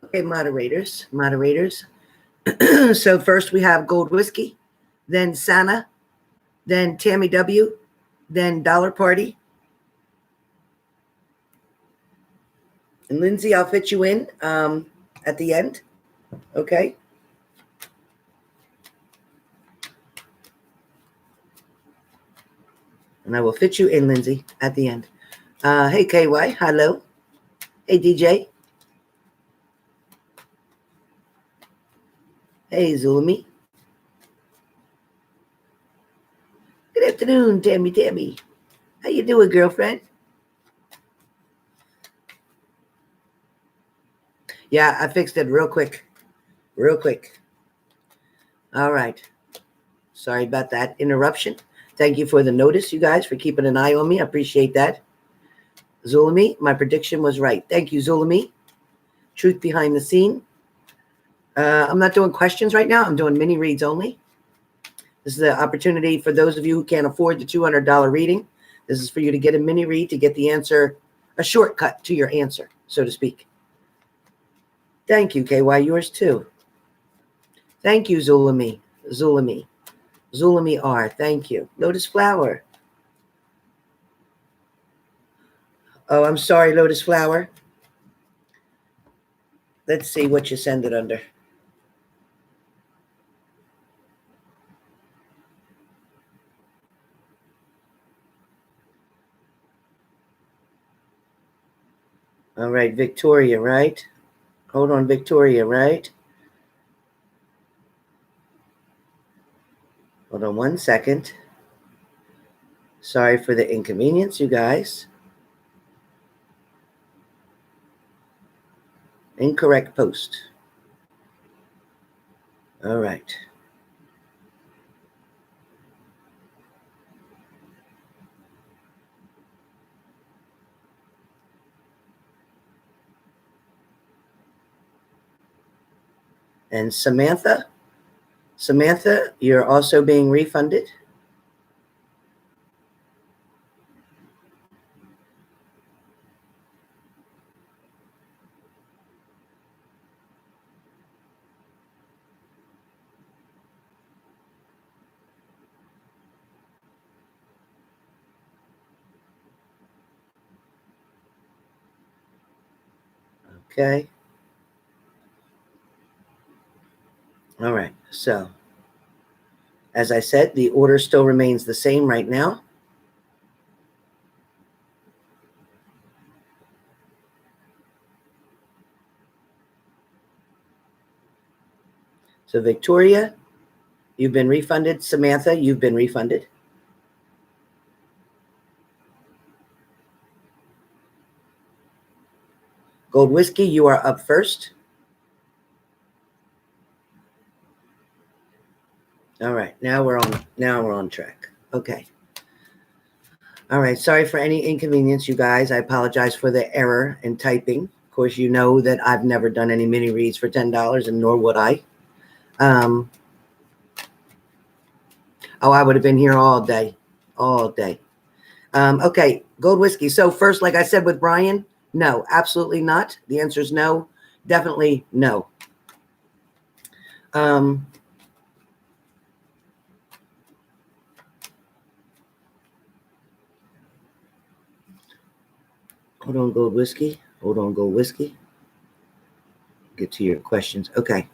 Okay, moderators. So first we have Gold Whiskey, then Santa, then Tammy W, then Dollar Party. And Lindsay, I'll fit you in at the end. Okay. And I will fit you in, Lindsay, at the end. Hey, KY. Hello. Hey, DJ. Hey, Zulmi. Good afternoon, Tammy. How you doing, girlfriend? Yeah, I fixed it real quick. All right. Sorry about that interruption. Thank you for the notice, you guys, for keeping an eye on me. I appreciate that. Zulami, my prediction was right. Thank you, Zulami. Truth behind the scene. I'm not doing questions right now. I'm doing mini reads only. This is the opportunity for those of you who can't afford the $200 reading. This is for you to get a mini read to get the answer, a shortcut to your answer, so to speak. Thank you, KY. Yours too. Thank you, Zulami R. Thank you. Lotus Flower. Oh, I'm sorry, Lotus Flower. Let's see what you send it under. All right, Victoria, right? Hold on, Victoria, right? Hold on 1 second. Sorry for the inconvenience, you guys. Incorrect post. All right. And Samantha, you're also being refunded. Okay. All right. So, as I said, the order still remains the same right now. So, Victoria, you've been refunded. Samantha, you've been refunded. Gold Whiskey, you are up first. All right, now we're on track. Okay. All right, sorry for any inconvenience, you guys. I apologize for the error in typing. Of course, you know that I've never done any mini reads for $10, and nor would I. I would have been here all day. Okay, Gold Whiskey. So first, like I said with Brian, no, absolutely not. The answer is no, definitely no. Hold on, Gold Whiskey. Get to your questions. Okay.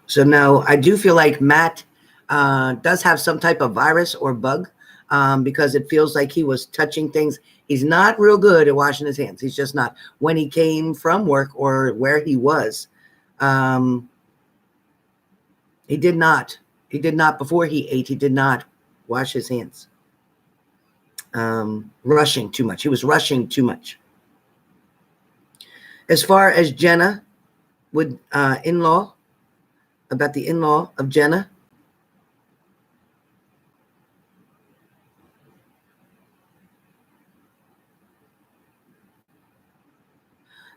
So now I do feel like Matt does have some type of virus or bug because it feels like he was touching things. He's not real good at washing his hands. He's just not. When he came from work or where he was, he did not. Before he ate, he did not wash his hands. Rushing too much. He was rushing too much. As far as Jenna with in-law, about the in-law of Jenna.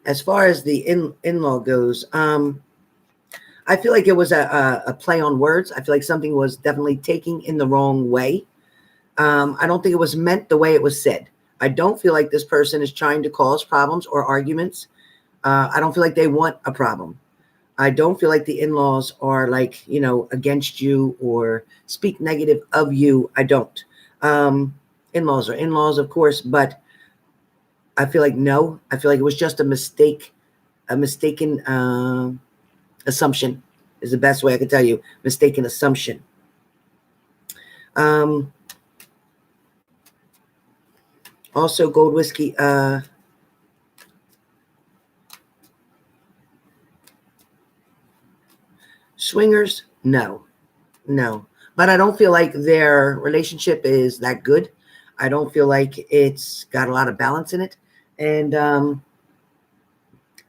As far as the in-law goes, I feel like it was a play on words. I feel like something was definitely taken in the wrong way. I don't think it was meant the way it was said. I don't feel like this person is trying to cause problems or arguments I don't feel like they want a problem. I don't feel like the in-laws are like, against you or speak negative of you. I don't. In-laws are in-laws, of course, but I feel like no. I feel like it was just a mistake, a mistaken assumption is the best way I can tell you. Mistaken assumption. Also, Gold Whiskey. Swingers, no. But I don't feel like their relationship is that good. I don't feel like it's got a lot of balance in it. And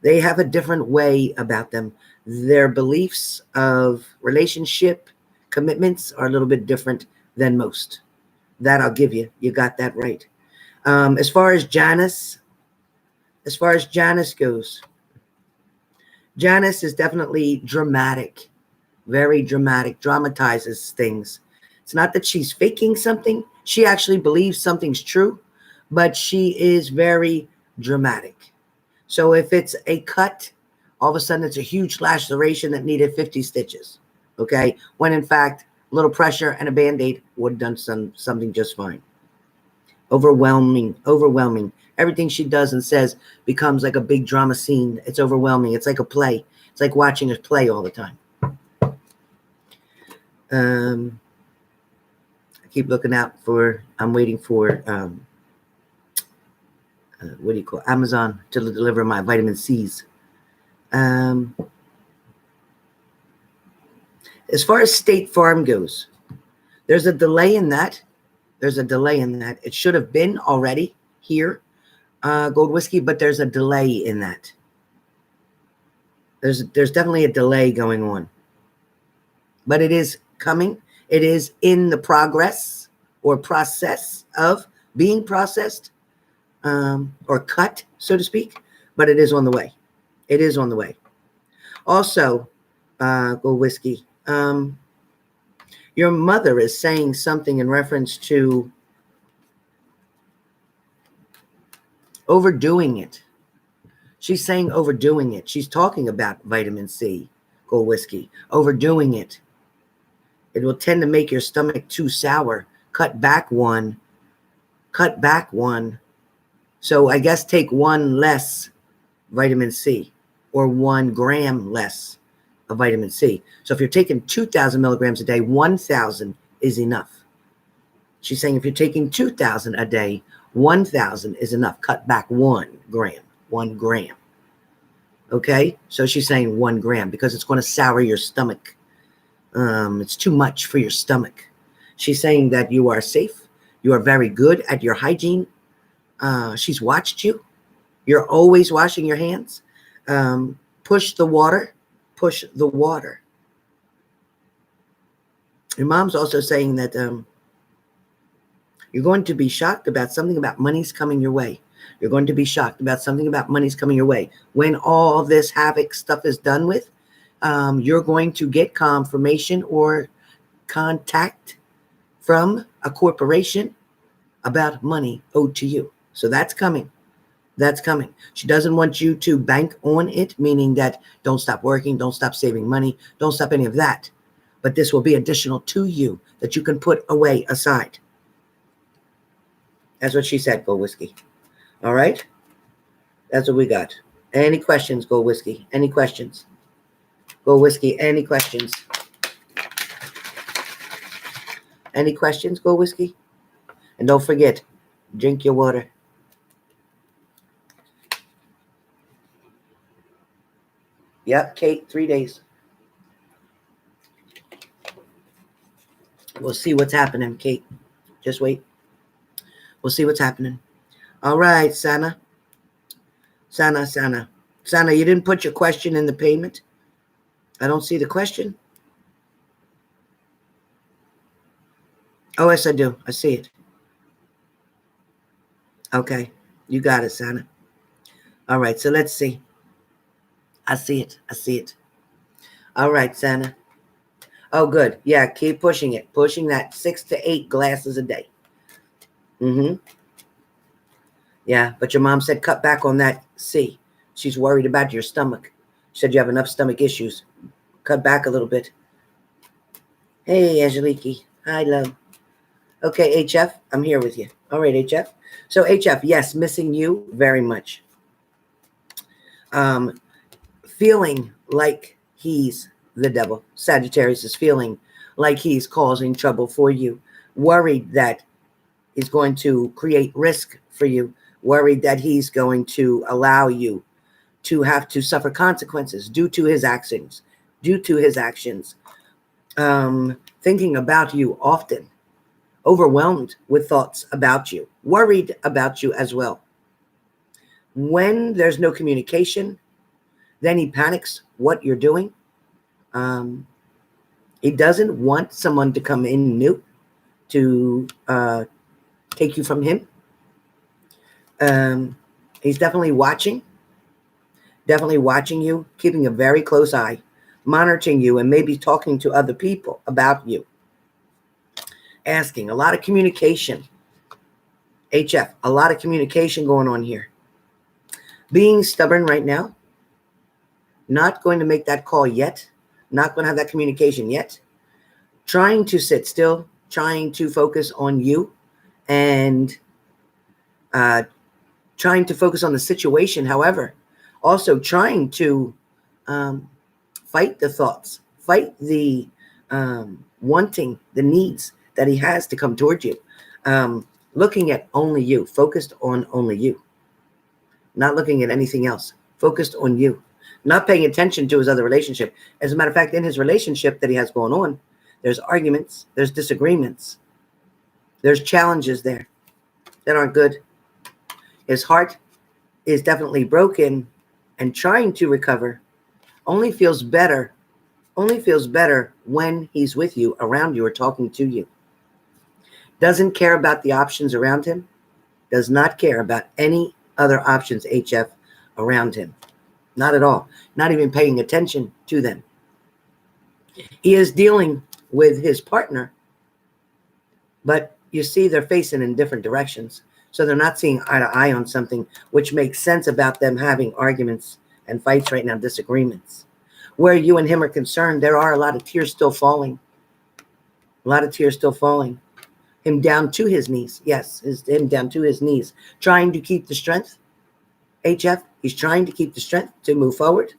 they have a different way about them. Their beliefs of relationship commitments are a little bit different than most. That I'll give you. You got that right. As far as Janice goes, Janice is definitely dramatic. Very dramatic, dramatizes things. It's not that she's faking something. She actually believes something's true, but she is very dramatic. So if it's a cut, all of a sudden it's a huge laceration that needed 50 stitches, okay? When in fact, a little pressure and a Band-Aid would have done something just fine. Overwhelming. Everything she does and says becomes like a big drama scene. It's overwhelming. It's like a play. It's like watching a play all the time. I keep looking out for, I'm waiting for, Amazon to deliver my vitamin C's. As far as State Farm goes, there's a delay in that. It should have been already here, Gold Whiskey, but there's a delay in that. There's definitely a delay going on. But it is coming. It is in the progress or process of being processed or cut, so to speak, but it is on the way. Also, Gold Whiskey, your mother is saying something in reference to overdoing it. She's saying overdoing it. She's talking about vitamin C, Gold Whiskey, overdoing it. It will tend to make your stomach too sour. Cut back one. So I guess take one less vitamin C or 1 gram less of vitamin C. So if you're taking 2,000 milligrams a day, 1,000 is enough. She's saying if you're taking 2,000 a day, 1,000 is enough. Cut back 1 gram. 1 gram. Okay? So she's saying 1 gram because it's going to sour your stomach. It's too much for your stomach. She's saying that you are safe. You are very good at your hygiene. She's watched you. You're always washing your hands. Push the water. Your mom's also saying that you're going to be shocked about something about money's coming your way. You're going to be shocked about something about money's coming your way. When all this havoc stuff is done with, you're going to get confirmation or contact from a corporation about money owed to you. So that's coming. She doesn't want you to bank on it, meaning that don't stop working, don't stop saving money, don't stop any of that. But this will be additional to you that you can put away aside. That's what she said, Gold Whiskey. All right? That's what we got. Any questions, Gold Whiskey? Any questions? Gold Whiskey, any questions? Any questions, Gold Whiskey? And don't forget, drink your water. Yep, Kate, 3 days. We'll see what's happening, Kate. Just wait. We'll see what's happening. All right, Sana, you didn't put your question in the payment. I don't see the question. Oh, yes, I do. I see it. Okay, you got it, Sana. All right, so let's see. I see it. All right, Sana. Oh, good. Yeah, keep pushing it. Pushing that 6 to 8 glasses a day. Yeah, but your mom said cut back on that C. She's worried about your stomach. She said you have enough stomach issues. Cut back a little bit. Hey, Angelique. Hi, love. Okay, HF, I'm here with you. All right, HF. So HF, yes, missing you very much. Feeling like he's the devil. Sagittarius is feeling like he's causing trouble for you. Worried that he's going to create risk for you. Worried that he's going to allow you to have to suffer consequences due to his actions. Thinking about you often. Overwhelmed with thoughts about you. Worried about you as well. When there's no communication, then he panics what you're doing. He doesn't want someone to come in new to take you from him. He's definitely watching you, keeping a very close eye, monitoring you, and maybe talking to other people about you. Asking, a lot of communication. HF, a lot of communication going on here. Being stubborn right now. Not going to make that call yet. Not going to have that communication yet. Trying to sit still. Trying to focus on you. And trying to focus on the situation. However, also trying to fight the thoughts. Fight the wanting, the needs that he has to come towards you. Looking at only you. Focused on only you. Not looking at anything else. Focused on you. Not paying attention to his other relationship. As a matter of fact, in his relationship that he has going on, there's arguments, there's disagreements, there's challenges there that aren't good. His heart is definitely broken and trying to recover. Only feels better when he's with you, around you, or talking to you. Doesn't care about the options around him. Does not care about any other options, HF, around him. Not at all. Not even paying attention to them. He is dealing with his partner, but you see they're facing in different directions. So they're not seeing eye to eye on something, which makes sense about them having arguments and fights right now, disagreements. Where you and him are concerned, there are a lot of tears still falling. A lot of tears still falling. Him down to his knees. Yes, him down to his knees. Trying to keep the strength. HF, he's trying to keep the strength to move forward.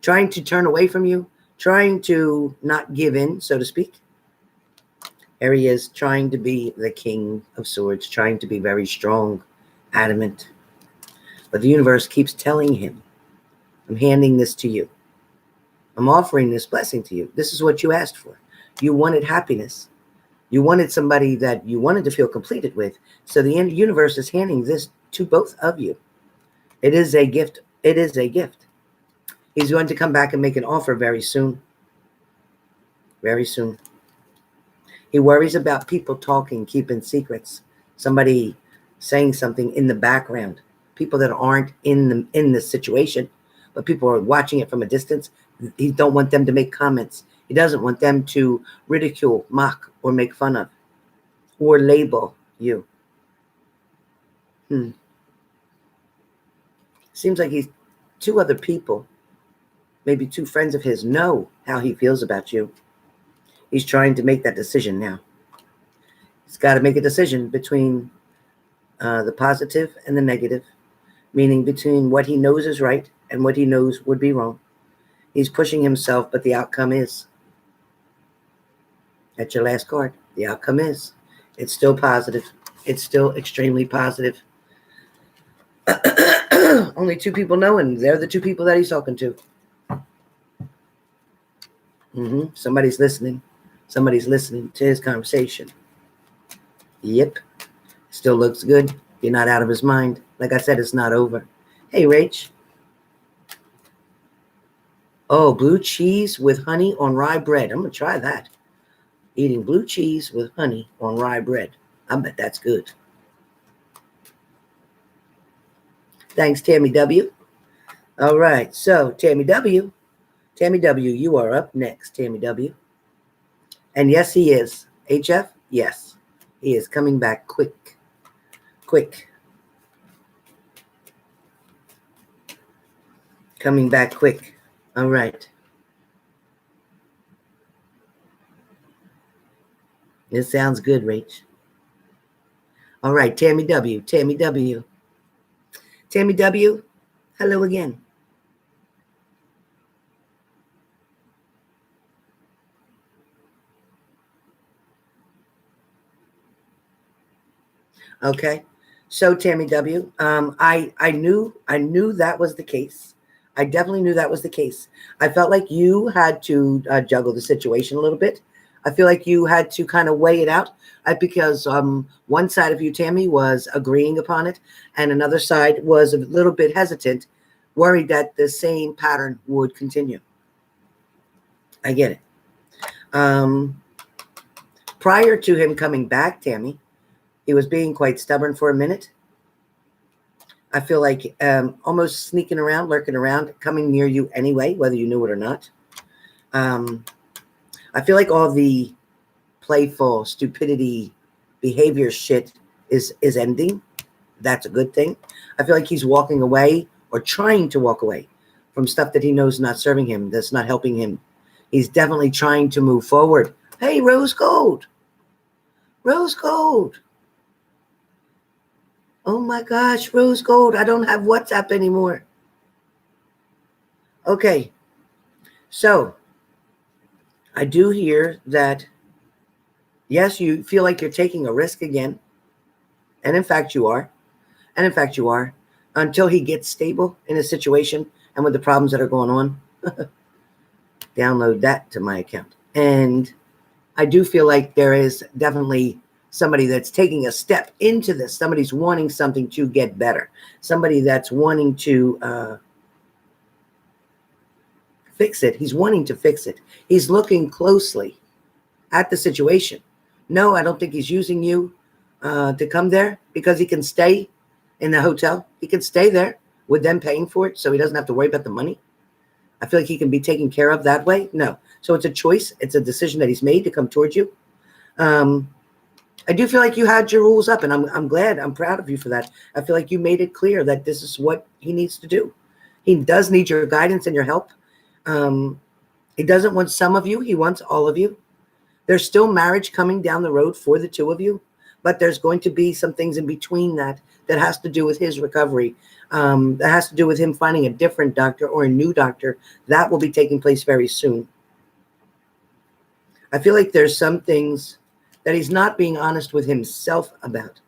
Trying to turn away from you. Trying to not give in, so to speak. There he is, trying to be the King of Swords. Trying to be very strong, adamant. But the universe keeps telling him, I'm handing this to you. I'm offering this blessing to you. This is what you asked for. You wanted happiness. You wanted somebody that you wanted to feel completed with. So the universe is handing this to both of you. It is a gift. It is a gift. He's going to come back and make an offer very soon. Very soon. He worries about people talking, keeping secrets. Somebody saying something in the background. People that aren't in the situation, but people are watching it from a distance. He don't want them to make comments. He doesn't want them to ridicule, mock, or make fun of, or label you. Seems like he's two other people, maybe two friends of his, know how he feels about you. He's trying to make that decision now. He's got to make a decision between the positive and the negative, meaning between what he knows is right and what he knows would be wrong. He's pushing himself, but the outcome is. That's your last card. The outcome is. It's still positive. It's still extremely positive. Only two people know, and they're the two people that he's talking to. Somebody's listening. Somebody's listening to his conversation. Yep. Still looks good. You're not out of his mind. Like I said, it's not over. Hey, Rach. Oh, blue cheese with honey on rye bread. I'm going to try that. Eating blue cheese with honey on rye bread. I bet that's good. Thanks, Tammy W. All right. So, Tammy W. Tammy W., you are up next, Tammy W. And yes, he is. HF, yes. He is coming back quick. Quick. Coming back quick. All right. This sounds good, Rach. All right, Tammy W. Tammy W. Tammy W. Hello again. Okay. So Tammy W. I knew that was the case. I definitely knew that was the case. I felt like you had to juggle the situation a little bit. I feel like you had to kind of weigh it out because one side of you, Tammy, was agreeing upon it, and another side was a little bit hesitant, worried that the same pattern would continue. I get it. Prior to him coming back, Tammy, he was being quite stubborn for a minute. I feel like almost sneaking around, lurking around, coming near you anyway, whether you knew it or not. I feel like all the playful stupidity behavior shit is ending. That's a good thing. I feel like he's walking away or trying to walk away from stuff that he knows is not serving him, that's not helping him. He's definitely trying to move forward. Hey, Rose Gold. Rose Gold. Oh my gosh, Rose Gold. I don't have WhatsApp anymore. Okay. So I do hear that, yes, you feel like you're taking a risk again. And in fact, you are. And in fact, you are. Until he gets stable in a situation and with the problems that are going on. Download that to my account. And I do feel like there is definitely somebody that's taking a step into this. Somebody's wanting something to get better. Somebody that's wanting to fix it. He's wanting to fix it. He's looking closely at the situation. No, I don't think he's using you to come there because he can stay in the hotel. He can stay there with them paying for it so he doesn't have to worry about the money. I feel like he can be taken care of that way. No. So it's a choice. It's a decision that he's made to come towards you. I do feel like you had your rules up, and I'm glad. I'm proud of you for that. I feel like you made it clear that this is what he needs to do. He does need your guidance and your help. He doesn't want some of you. He wants all of you. There's still marriage coming down the road for the two of you, but there's going to be some things in between that has to do with his recovery. That has to do with him finding a different doctor or a new doctor. That will be taking place very soon. I feel like there's some things that he's not being honest with himself about.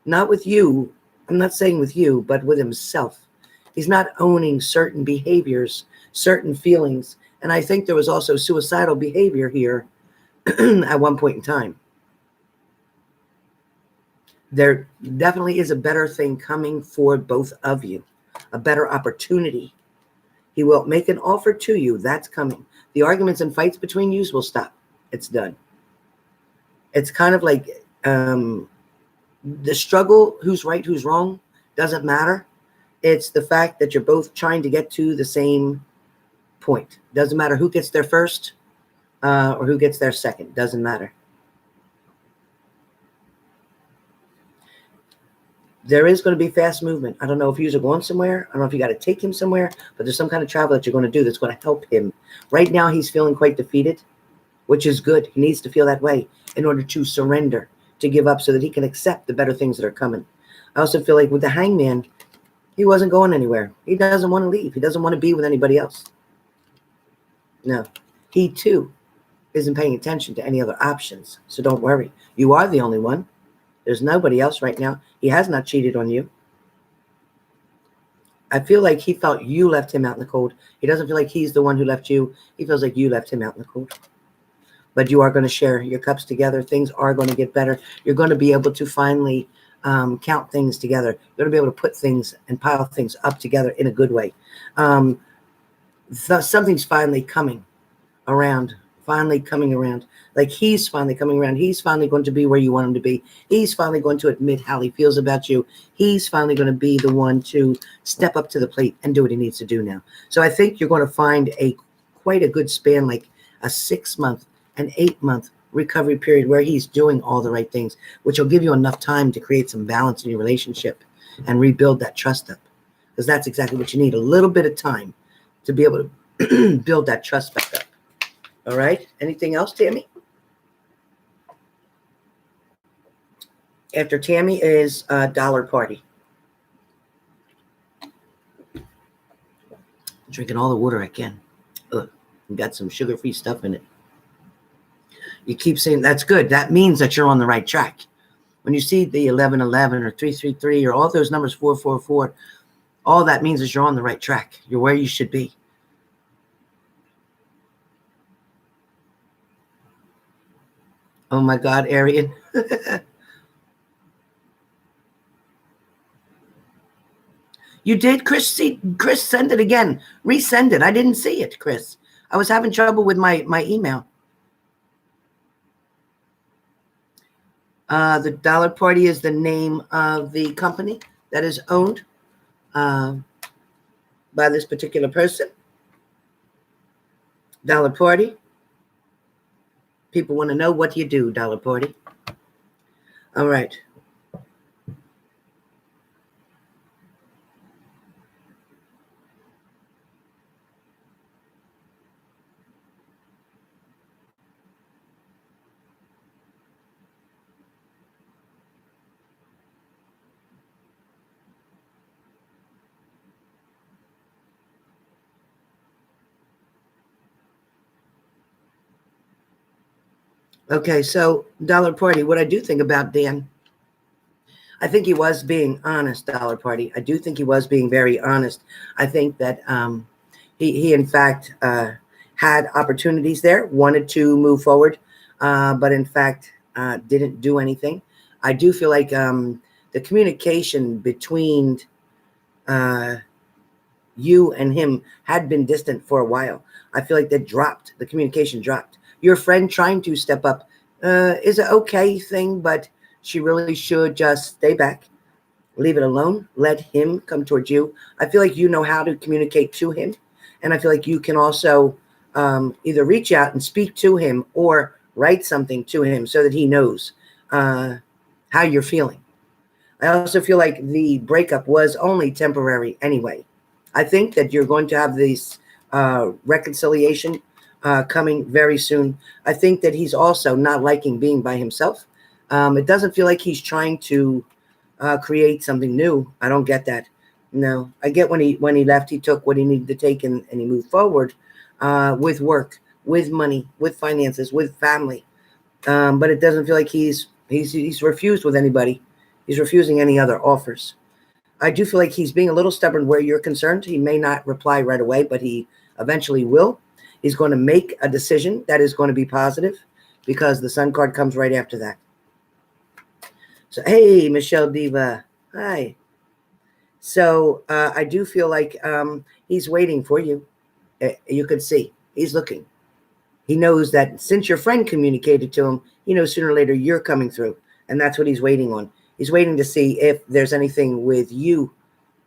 Not with you. I'm not saying with you, but with himself. He's not owning certain behaviors, certain feelings. And I think there was also suicidal behavior here at one point in time. There definitely is a better thing coming for both of you, a better opportunity. He will make an offer to you. That's coming. The arguments and fights between you will stop. It's done. It's kind of like the struggle, who's right, who's wrong, doesn't matter. It's the fact that you're both trying to get to the same point. Doesn't matter who gets there first or who gets there second. Doesn't matter. There is going to be fast movement. I don't know if you're going somewhere. I don't know if you got to take him somewhere, but there's some kind of travel that you're going to do that's going to help him. Right now, he's feeling quite defeated, which is good. He needs to feel that way in order to surrender, to give up so that he can accept the better things that are coming. I also feel like with the hangman, he wasn't going anywhere. He doesn't want to leave. He doesn't want to be with anybody else. No. He, too, isn't paying attention to any other options. So don't worry. You are the only one. There's nobody else right now. He has not cheated on you. I feel like he felt you left him out in the cold. He doesn't feel like he's the one who left you. He feels like you left him out in the cold. But you are going to share your cups together. Things are going to get better. You're going to be able to finally count things together. You're going to be able to put things and pile things up together in a good way. Something's finally coming around. Like he's finally coming around. He's finally going to be where you want him to be. He's finally going to admit how he feels about you. He's finally going to be the one to step up to the plate and do what he needs to do now. So I think you're going to find quite a good span, like a 6-month, an 8-month recovery period where he's doing all the right things, which will give you enough time to create some balance in your relationship and rebuild that trust up. Because that's exactly what you need. A little bit of time to be able to build that trust back up. All right. Anything else, Tammy? After Tammy is Dollar Party. Drinking all the water I can. Ugh, got some sugar-free stuff in it. You keep saying that's good. That means that you're on the right track. When you see the 1111 or 333 or all those numbers 444, all that means is you're on the right track. You're where you should be. Oh my God, Arian. You did, Chris? See, Chris, send it again. Resend it. I didn't see it, Chris. I was having trouble with my email. The Dollar Party is the name of the company that is owned by this particular person. Dollar Party. People want to know what you do, Dollar Party. All right. Okay, so Dollar Party, what I do think about Dan, I think he was being honest, Dollar Party. I do think he was being very honest. I think that he in fact, had opportunities there, wanted to move forward, but in fact, didn't do anything. I do feel like the communication between you and him had been distant for a while. I feel like that dropped. The communication dropped. Your friend trying to step up is an okay thing, but she really should just stay back, leave it alone, let him come towards you. I feel like you know how to communicate to him, and I feel like you can also either reach out and speak to him or write something to him so that he knows how you're feeling. I also feel like the breakup was only temporary anyway. I think that you're going to have this reconciliation coming very soon. I think that he's also not liking being by himself. It doesn't feel like he's trying to create something new. I don't get that. No, I get when he left, he took what he needed to take and he moved forward with work, with money, with finances, with family. But it doesn't feel like he's refused with anybody. He's refusing any other offers. I do feel like he's being a little stubborn where you're concerned. He may not reply right away, but he eventually will. He's going to make a decision that is going to be positive because the Sun card comes right after that. So, hey, Michelle Diva. Hi. So I do feel like he's waiting for you. You could see he's looking. He knows that since your friend communicated to him, he knows sooner or later you're coming through. And that's what he's waiting on. He's waiting to see if there's anything with you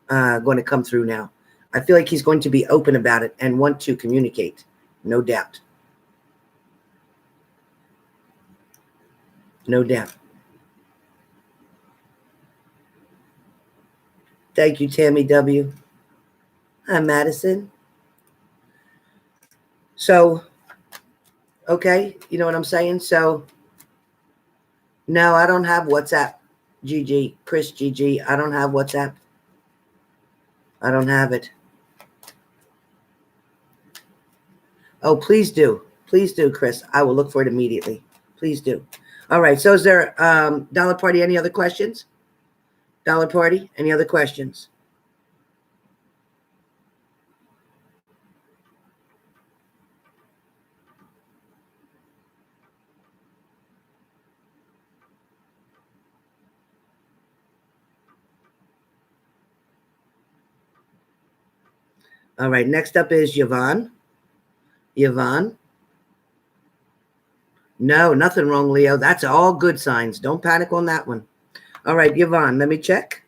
going to come through now. I feel like he's going to be open about it and want to communicate. No doubt. No doubt. Thank you, Tammy W. Hi, Madison. So, okay, you know what I'm saying? So, no, I don't have WhatsApp. GG, Chris GG. I don't have WhatsApp. I don't have it. Oh, please do. Please do, Chris. I will look for it immediately. Please do. All right. So is there, Dollar Party, any other questions? Dollar Party, any other questions? All right. Next up is Yvonne. Yvonne. No, nothing wrong, Leo. That's all good signs. Don't panic on that one. All right, Yvonne, let me check.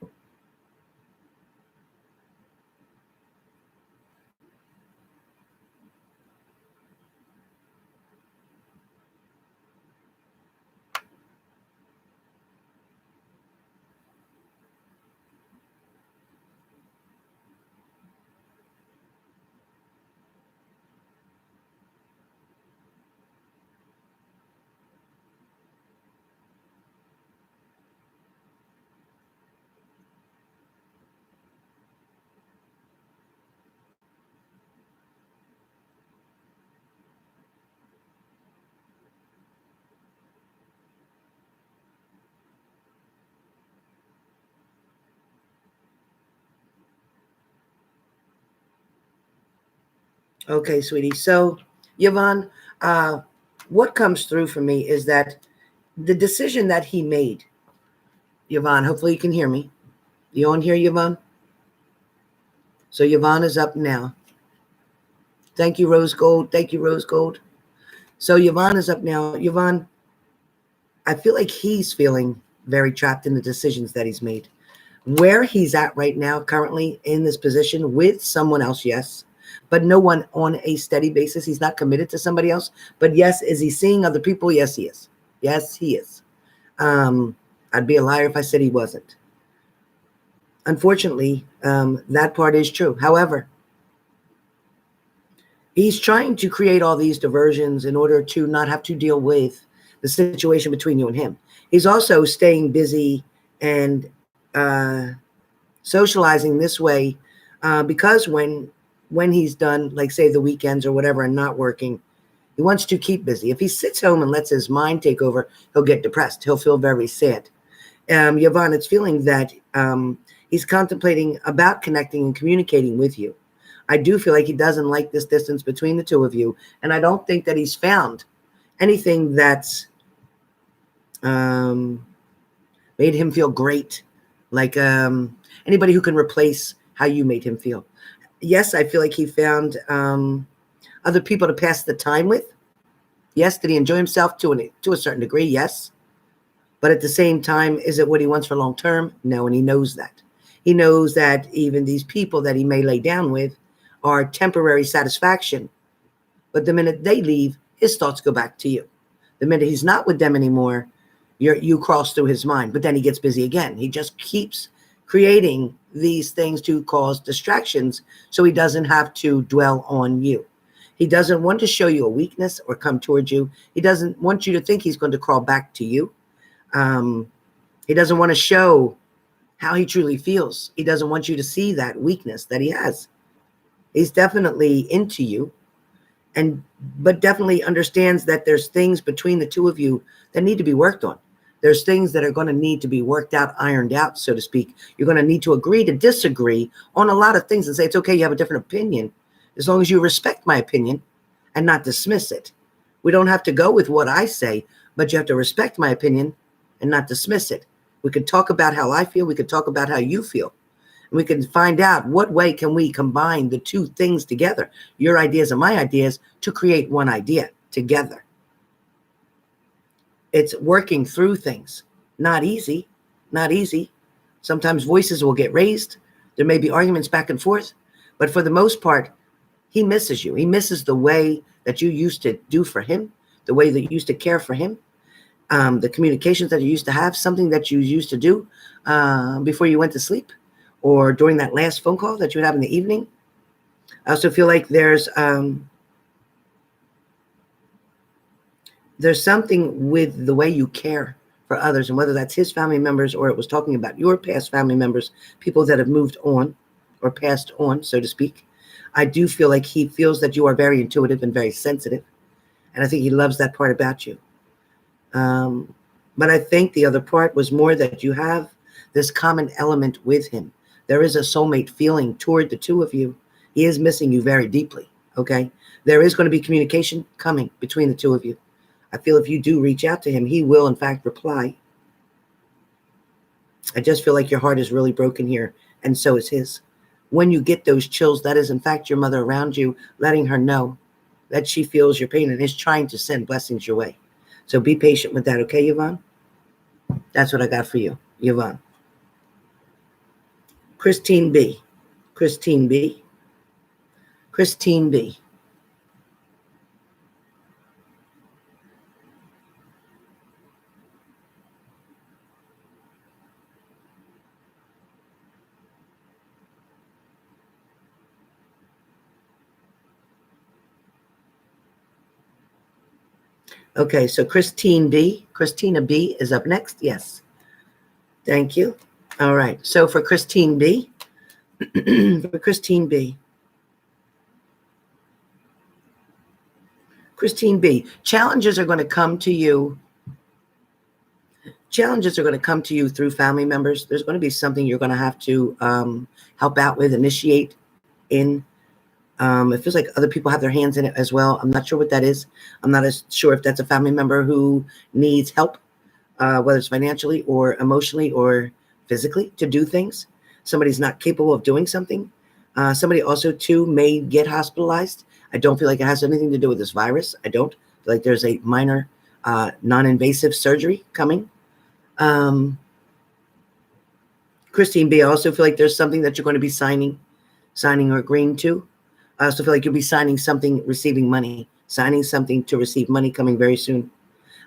Okay, sweetie. So, Yvonne, what comes through for me is that the decision that he made, Yvonne, hopefully you can hear me. You on here, Yvonne? So Yvonne is up now. Thank you, Rose Gold. Thank you, Rose Gold. So Yvonne is up now. Yvonne, I feel like he's feeling very trapped in the decisions that he's made. Where he's at right now, currently in this position with someone else, yes, but no one on a steady basis. He's not committed to somebody else. But yes, is he seeing other people? Yes, he is. Yes, he is. I'd be a liar if I said he wasn't. Unfortunately, that part is true. However, he's trying to create all these diversions in order to not have to deal with the situation between you and him. He's also staying busy and socializing this way because when he's done, like say the weekends or whatever, and not working, he wants to keep busy. If he sits home and lets his mind take over, he'll get depressed. He'll feel very sad. Yvonne, it's feeling that he's contemplating about connecting and communicating with you. I do feel like he doesn't like this distance between the two of you, and I don't think that he's found anything that's made him feel great, like anybody who can replace how you made him feel. Yes, I feel like he found other people to pass the time with. Yes, did he enjoy himself to a certain degree? Yes. But at the same time, is it what he wants for long term? No, and he knows that. He knows that even these people that he may lay down with are temporary satisfaction. But the minute they leave, his thoughts go back to you. The minute he's not with them anymore, you cross through his mind. But then he gets busy again. He just keeps creating these things to cause distractions so he doesn't have to dwell on you. He doesn't want to show you a weakness or come towards you. He doesn't want you to think he's going to crawl back to you. He doesn't want to show how he truly feels. He doesn't want you to see that weakness that he has. He's definitely into you, but definitely understands that there's things between the two of you that need to be worked on. There's things that are going to need to be worked out, ironed out, so to speak. You're going to need to agree to disagree on a lot of things and say, it's okay, you have a different opinion, as long as you respect my opinion and not dismiss it. We don't have to go with what I say, but you have to respect my opinion and not dismiss it. We could talk about how I feel. We could talk about how you feel. And we can find out what way can we combine the two things together, your ideas and my ideas, to create one idea together. It's working through things. Not easy. Not easy. Sometimes voices will get raised. There may be arguments back and forth. But for the most part, he misses you. He misses the way that you used to do for him, the way that you used to care for him. The communications that you used to have, something that you used to do before you went to sleep or during that last phone call that you would have in the evening. I also feel like there's something with the way you care for others, and whether that's his family members or it was talking about your past family members, people that have moved on or passed on, so to speak. I do feel like he feels that you are very intuitive and very sensitive, and I think he loves that part about you. But I think the other part was more that you have this common element with him. There is a soulmate feeling toward the two of you. He is missing you very deeply, okay? There is going to be communication coming between the two of you. I feel if you do reach out to him, he will, in fact, reply. I just feel like your heart is really broken here, and so is his. When you get those chills, that is, in fact, your mother around you, letting her know that she feels your pain and is trying to send blessings your way. So be patient with that, okay, Yvonne? That's what I got for you, Yvonne. Christine B. Christine B. Christine B. Okay, so Christine B. Christina B. is up next. Yes. Thank you. All right. So for Christine B. for Christine B. Christine B. Challenges are going to come to you. Challenges are going to come to you through family members. There's going to be something you're going to have to help out with, initiate in. It feels like other people have their hands in it as well. I'm not sure what that is. I'm not as sure if that's a family member who needs help, whether it's financially or emotionally or physically to do things. Somebody's not capable of doing something. Somebody also, too, may get hospitalized. I don't feel like it has anything to do with this virus. I don't feel like there's a minor non-invasive surgery coming. Christine B., I also feel like there's something that you're going to be signing or agreeing to. I also feel like you'll be signing something, receiving money, signing something to receive money coming very soon.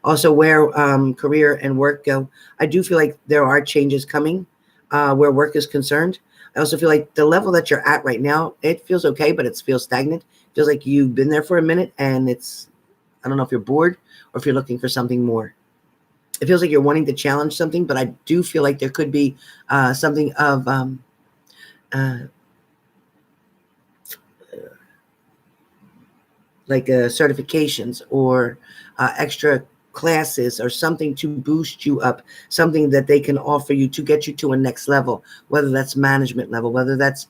Also, where career and work go, I do feel like there are changes coming where work is concerned. I also feel like the level that you're at right now, it feels okay, but it feels stagnant. It feels like you've been there for a minute and I don't know if you're bored or if you're looking for something more. It feels like you're wanting to challenge something, but I do feel like there could be something of like certifications or extra classes or something to boost you up, something that they can offer you to get you to a next level, whether that's management level, whether that's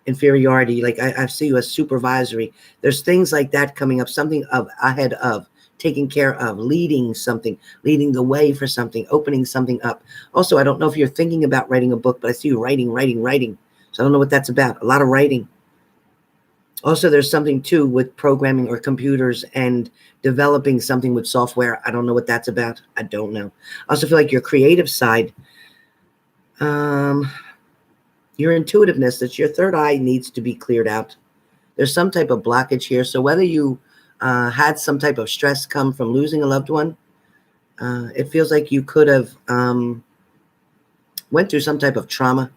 inferiority. Like I see you as supervisory. There's things like that coming up, something of ahead of, taking care of, leading something, leading the way for something, opening something up. Also, I don't know if you're thinking about writing a book, but I see you writing. So I don't know what that's about. A lot of writing. Also, there's something too with programming or computers and developing something with software. I don't know what that's about. I don't know. I also feel like your creative side, your intuitiveness, that your third eye needs to be cleared out. There's some type of blockage here. So whether you had some type of stress come from losing a loved one, it feels like you could have went through some type of trauma,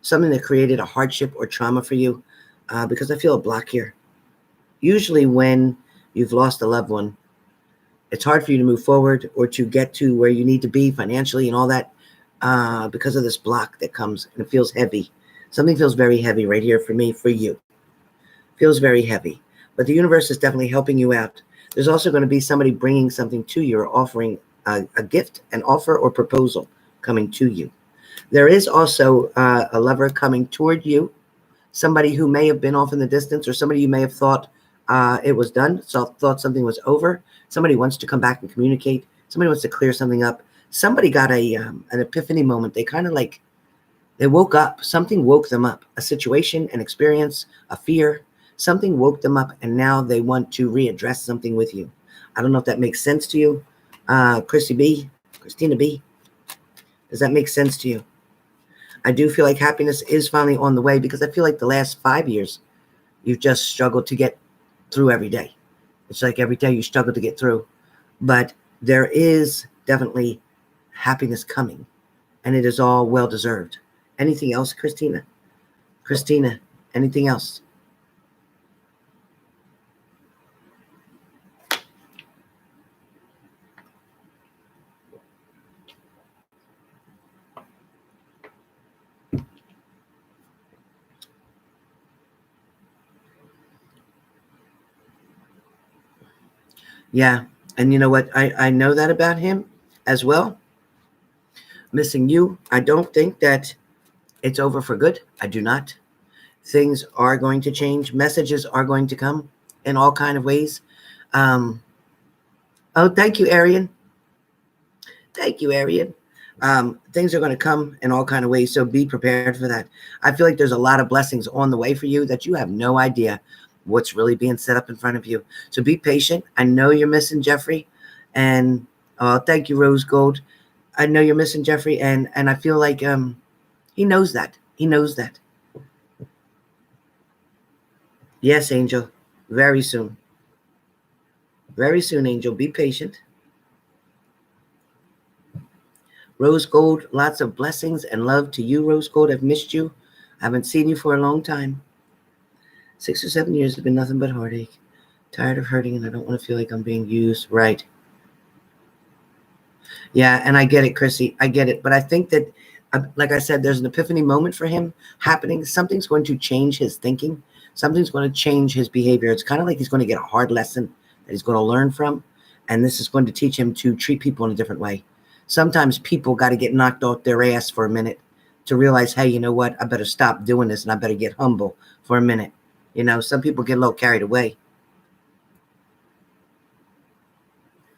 something that created a hardship or trauma for you. Because I feel a block here. Usually when you've lost a loved one, it's hard for you to move forward or to get to where you need to be financially and all that because of this block that comes, and it feels heavy. Something feels very heavy right here for me, for you. Feels very heavy. But the universe is definitely helping you out. There's also going to be somebody bringing something to you or offering a gift, an offer or proposal coming to you. There is also a lover coming toward you. Somebody who may have been off in the distance, or somebody you may have thought it was done, so thought something was over. Somebody wants to come back and communicate. Somebody wants to clear something up. Somebody got an epiphany moment. They kind of like, they woke up. Something woke them up. A situation, an experience, a fear. Something woke them up, and now they want to readdress something with you. I don't know if that makes sense to you. Christina B. Does that make sense to you? I do feel like happiness is finally on the way, because I feel like the last 5 years, you've just struggled to get through every day. It's like every day you struggle to get through. But there is definitely happiness coming, and it is all well-deserved. Anything else, Christina? Christina, anything else? Yeah, and you know what? I know that about him as well. Missing you. I don't think that it's over for good. I do not. Things are going to change. Messages are going to come in all kind of ways. Oh, thank you, Arian. Thank you, Arian. Things are going to come in all kind of ways, so be prepared for that. I feel like there's a lot of blessings on the way for you that you have no idea what's really being set up in front of you. So be patient. I know you're missing Jeffrey, and thank you, Rose Gold. I know you're missing Jeffrey, and I feel like he knows that. He knows that. Yes, Angel. Very soon. Very soon, Angel. Be patient. Rose Gold, lots of blessings and love to you, Rose Gold. I've missed you. I haven't seen you for a long time. 6 or 7 years have been nothing but heartache. Tired of hurting, and I don't want to feel like I'm being used. Right. Yeah, and I get it, Chrissy. I get it. But I think that, like I said, there's an epiphany moment for him happening. Something's going to change his thinking. Something's going to change his behavior. It's kind of like he's going to get a hard lesson that he's going to learn from. And this is going to teach him to treat people in a different way. Sometimes people got to get knocked off their ass for a minute to realize, hey, you know what? I better stop doing this, and I better get humble for a minute. some people get a little carried away.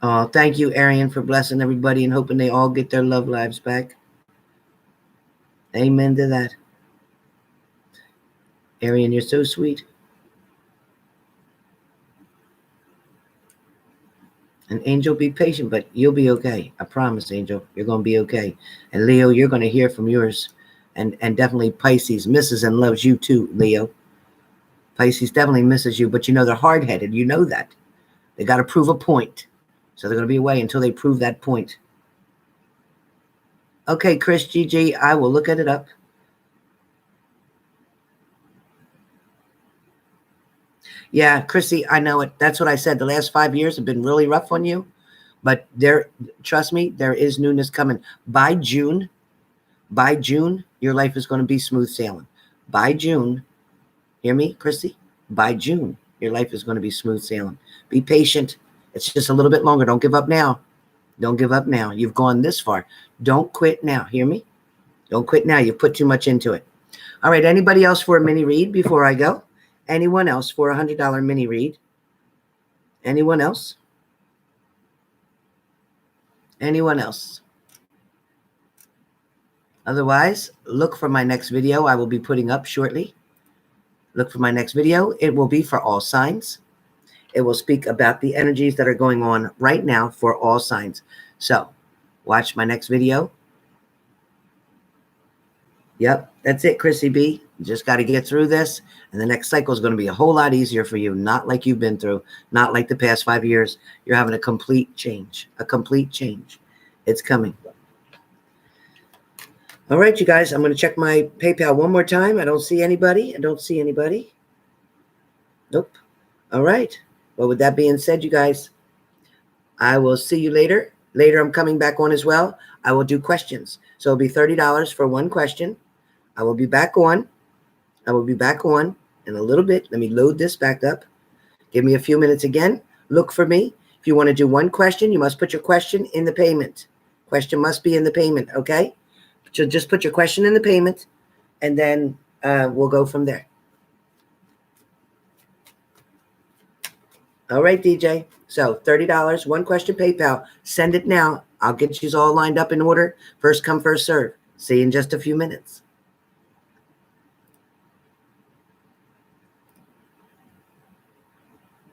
Oh, thank you, Arian, for blessing everybody and hoping they all get their love lives back. Amen to that. Arian, you're so sweet. And Angel, be patient, but you'll be okay. I promise, Angel, you're going to be okay. And Leo, you're going to hear from yours. And definitely Pisces misses and loves you too, Leo. Pisces definitely misses you, but they're hard-headed. You know that. They got to prove a point. So they're going to be away until they prove that point. Okay, Chris, GG, I will look at it up. Yeah, Chrissy, I know it. That's what I said. The last 5 years have been really rough on you. But trust me, there is newness coming. By June, your life is going to be smooth sailing. By June, hear me, Chrissy? By June, your life is going to be smooth sailing. Be patient. It's just a little bit longer. Don't give up now. Don't give up now. You've gone this far. Don't quit now. Hear me? Don't quit now. You've put too much into it. All right. Anybody else for a mini read before I go? Anyone else for a $100 mini read? Anyone else? Anyone else? Otherwise, look for my next video I will be putting up shortly. Look for my next video. It will be for all signs. It will speak about the energies that are going on right now for all signs. So, watch my next video. Yep, that's it, Chrissy B. You just got to get through this, and the next cycle is going to be a whole lot easier for you. Not like you've been through, not like the past 5 years. You're having a complete change. A complete change. It's coming. All right, you guys, I'm going to check my PayPal one more time. I don't see anybody. Nope. All right. Well, with that being said, you guys, I will see you later. Later, I'm coming back on as well. I will do questions. So it'll be $30 for one question. I will be back on in a little bit. Let me load this back up. Give me a few minutes again. Look for me. If you want to do one question, you must put your question in the payment. Question must be in the payment, okay? So just put your question in the payment, and then we'll go from there. All right, DJ. So $30, one question PayPal. Send it now. I'll get you all lined up in order. First come, first serve. See you in just a few minutes.